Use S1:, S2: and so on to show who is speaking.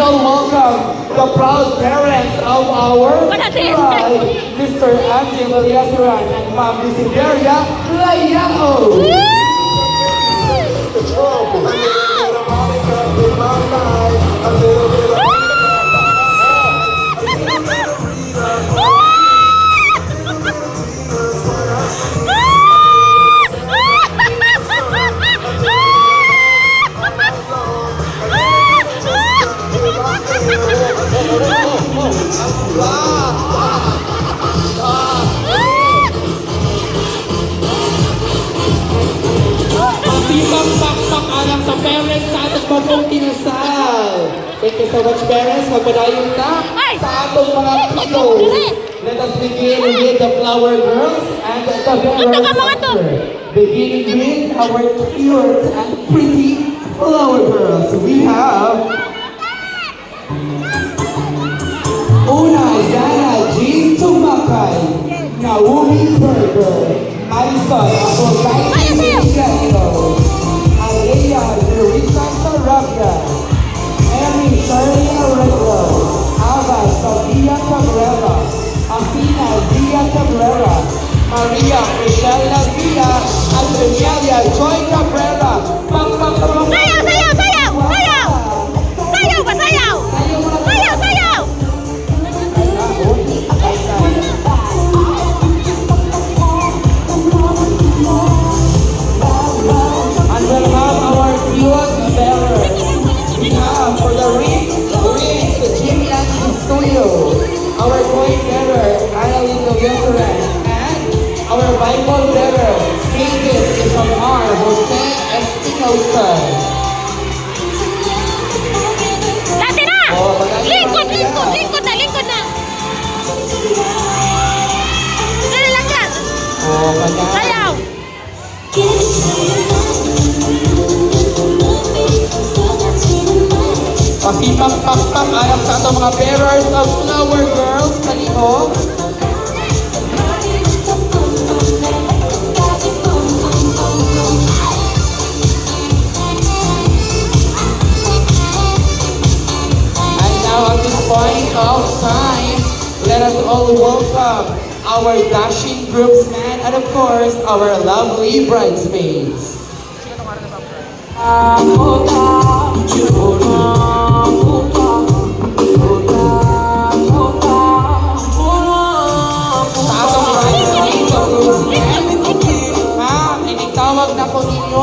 S1: all welcome the proud parents of our bride, Mr. Andy Villasuran and Ma'am Desideria Layao. Sipang pakpak alang sa parents sa ating bagong kinasal. Thank you so much parents. Magpadayon na sa atong mga kiddos. Let us begin with the flower girls and the bearers after. Beginning with our cute and pretty flower girls. We have Una Yana Jean Tumakay, Naomi Berger, Alison Aphrodite Miguel, Alea Teresa Sarabia, Amy Shirley Arreglo, Ava Sofia Cabrera, Afina Dia Cabrera, Maria Michelle Lavia, and Amelia Joy Cabrera.
S2: Sayaw! Sayaw! Sayaw! Sayaw! Sayaw ba? Sayaw! Sayaw! Sayaw!
S1: And we'll have our cute bearer. We have for the rings, Jimmy and Studio, our coin bearer, Annalyn Nogueran, and our Bible bearer, David Isomar, Jose Espinosa.
S2: Dati na! Lingkod! Lingkod! Lingkod na! Lingkod na! Dali lang yan!
S1: Oh, madam.
S2: Sayaw!
S1: Pakipang-pakpang alam sa itong mga bearers of flower girls. Kanino? And now at this point of time, let us all welcome our dashing groomsmen and of course our lovely bridesmaids. Sa atong bridesmaids of groomsmen,